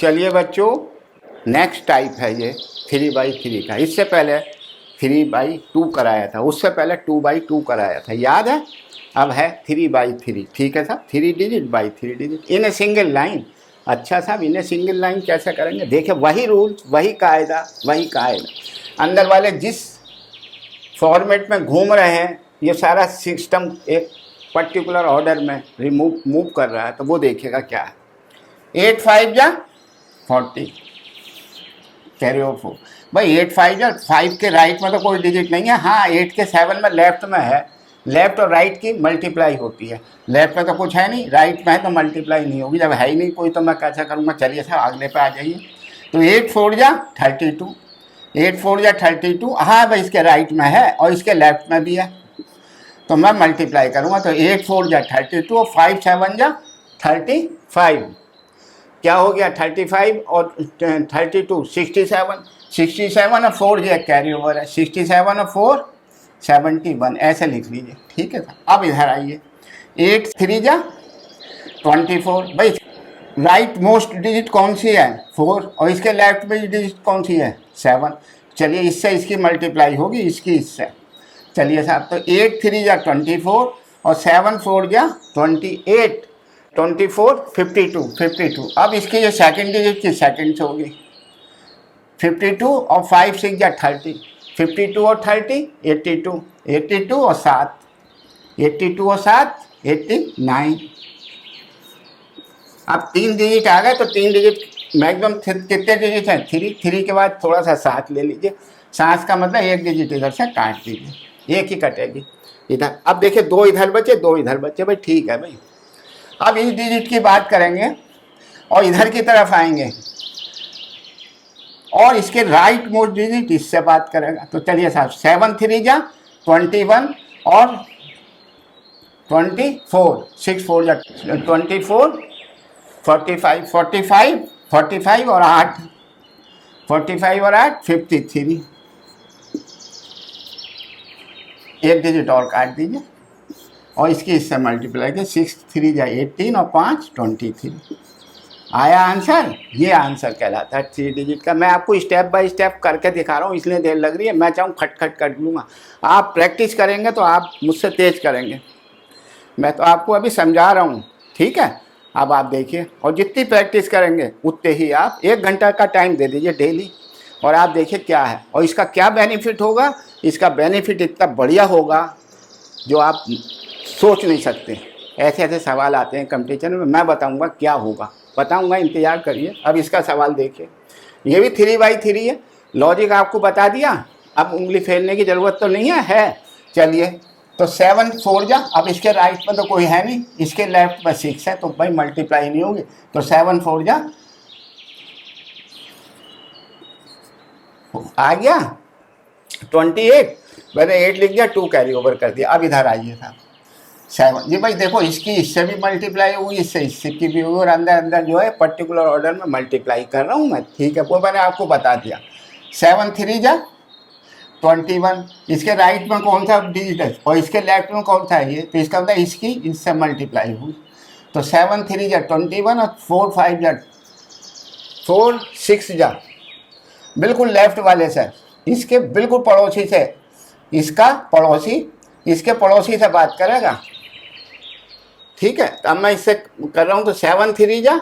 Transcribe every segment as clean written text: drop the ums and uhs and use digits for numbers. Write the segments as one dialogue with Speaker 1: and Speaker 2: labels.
Speaker 1: चलिए बच्चों, next type है ये 3/3 का। इससे पहले 3/2 कराया था, उससे पहले 2/2 कराया था, याद है। अब है 3/3। ठीक है साहब, 3 digit by 3 digit in a single line. अच्छा साहब, इन्हें सिंगल लाइन कैसे करेंगे? देखिए, वही रूल्स, वही कायदा अंदर वाले जिस फॉर्मेट में घूम रहे हैं, ये सारा सिस्टम एक पर्टिकुलर ऑर्डर में मूव कर रहा है। तो वो देखिएगा क्या है। 8 5 या 40 कैरी ऑफ हो भाई। 8 5 या 5 के राइट में तो कोई डिजिट नहीं है। हाँ, 8 के 7 में लेफ्ट में है। लेफ्ट और राइट की मल्टीप्लाई होती है। लेफ्ट में तो कुछ है नहीं, राइट में है तो मल्टीप्लाई नहीं होगी। जब है ही नहीं कोई तो मैं कैसा करूँगा? चलिए साहब, अगले पे आ जाइए। तो 8 4 या 32, 8 4 या 32। हाँ भाई, इसके राइट में है और इसके लेफ्ट में भी है, तो मैं मल्टीप्लाई करूँगा। तो 8 4 या 32 और 5 7 या 35। क्या हो गया? 35 और 32 67। 67 और 4 ये कैरी ओवर है। 67 और 4 71, ऐसे लिख लीजिए। ठीक है सर। अब इधर आइए। 8 3 जा 24। भाई, राइट मोस्ट डिजिट कौन सी है? 4, और इसके लेफ्ट में डिजिट कौन सी है? 7। चलिए, इससे इसकी मल्टीप्लाई होगी, इसकी इससे। चलिए साहब, तो 8 3 जा 24 और 7 4 जा 28। 24 52। अब इसकी ये सेकंड डिजिट की सेकंड से होगी 52 और 5 6 या 30। 52 और 30 82। 82 और 7 82 और 7 89। अब 3 डिजिट आ गए, तो 3 डिजिट मैक्सिमम कितने डिजिट हैं? 3 के बाद थोड़ा सा 7 ले लीजिए। 7 का मतलब एक डिजिट इधर से काट दीजिए, एक ही कटेगी इधर। अब देखिए, 2 इधर बचे, 2 इधर बचे। भाई ठीक है भाई। अब इस डिजिट की बात करेंगे और इधर की तरफ आएंगे और इसके राइट मोस्ट डिजिट इससे बात करेगा। तो चलिए साहब, 7 3 जा 21 और 24। 6 4 जा 24 45 और 8 45 और 8 53। एक डिजिट और काट दीजिए और इसकी इससे मल्टीप्लाई किया। 6 3 जा 18 और 5 23। आया आंसर? ये आंसर कहलाता है 3 डिजिट का। मैं आपको स्टेप बाय स्टेप करके दिखा रहा हूँ, इसलिए देर लग रही है। मैं चाहूँ खट खट कर लूँगा। आप प्रैक्टिस करेंगे तो आप मुझसे तेज करेंगे। मैं तो आपको अभी समझा रहा हूँ, ठीक है। अब आप देखिए, और जितनी प्रैक्टिस करेंगे उतने ही आप 1 घंटा का टाइम दे दीजिए डेली, और आप देखिए क्या है और इसका क्या बेनिफिट होगा। इसका बेनिफिट इतना बढ़िया होगा जो आप सोच नहीं सकते। ऐसे ऐसे सवाल आते हैं कंपटीशन में, मैं बताऊंगा क्या होगा, बताऊंगा, इंतजार करिए। अब इसका सवाल देखिए, ये भी 3/3 है। लॉजिक आपको बता दिया, अब उंगली फेरने की ज़रूरत तो नहीं है। चलिए, तो 7 4 जा, अब इसके राइट में तो कोई है नहीं, इसके लेफ्ट में 6 है, तो भाई मल्टीप्लाई नहीं होगी। तो 7 4 जा आ गया 28। मैंने 8 लिख दिया, 2 कैरी ओवर कर दिया। अब इधर आइए था 7 जी। भाई देखो, इसकी इससे भी मल्टीप्लाई हुई, इससे की भी हुई, और अंदर अंदर जो है पर्टिकुलर ऑर्डर में मल्टीप्लाई कर रहा हूँ मैं। ठीक है, वो मैंने आपको बता दिया। 7 3 जा 21। इसके राइट में कौन सा डिजिट है और इसके लेफ्ट में कौन सा है? ये तो इसका मतलब इसकी इससे मल्टीप्लाई हुई। तो 7 3 जा 21 और 4 5 जा 4 6 जा बिल्कुल लेफ्ट वाले से, इसके बिल्कुल पड़ोसी से, इसका पड़ोसी इसके पड़ोसी से बात करेगा। ठीक है, तो अब मैं इससे कर रहा हूँ। तो 7 3 जा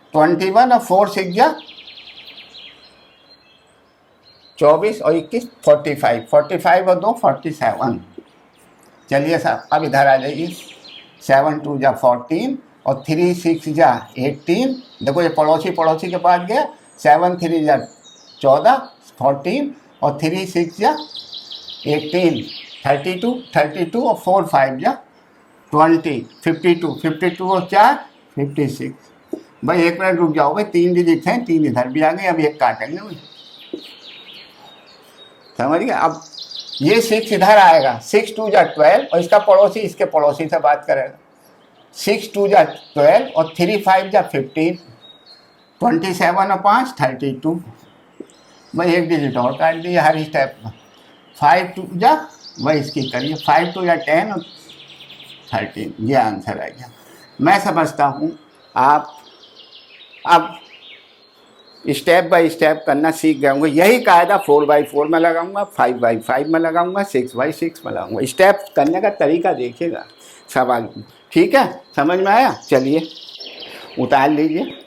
Speaker 1: 21 और 4 6 जा 24 और 21 45 और 2 47। चलिए साहब, अब इधर आ जाइए। 7 2 जा 14 और 3 6 जा 18। देखो, ये पड़ोसी के पास गया। 7 3 जा 14 14 और 3 6 जा 18 32 और 4 5 जा 20 52 और 4 56। भाई 1 मिनट रुक जाओ भाई, 3 डिजिट हैं, 3 इधर भी आ गए। अब 1 काटेंगे भाई, समझ गए। अब ये 6 इधर आएगा। 6 2 जा 12 और इसका पड़ोसी इसके पड़ोसी से बात करेगा। 6 2 जा 12 और 3 5 जा 15 27 और 5 32। भाई 1 डिजिट और काट दिया हर स्टेप में। 5 2 जा, वही इसकी करिए। 5 2 जा 10 और 13। ये आंसर आ गया। मैं समझता हूँ आप अब स्टेप बाय स्टेप करना सीख गए होंगे। यही कायदा 4x4 में लगाऊंगा, 5x5 में लगाऊंगा, 6x6 में लगाऊंगा। स्टेप करने का तरीका देखिएगा सवाल। ठीक है, समझ में आया? चलिए उतार लीजिए।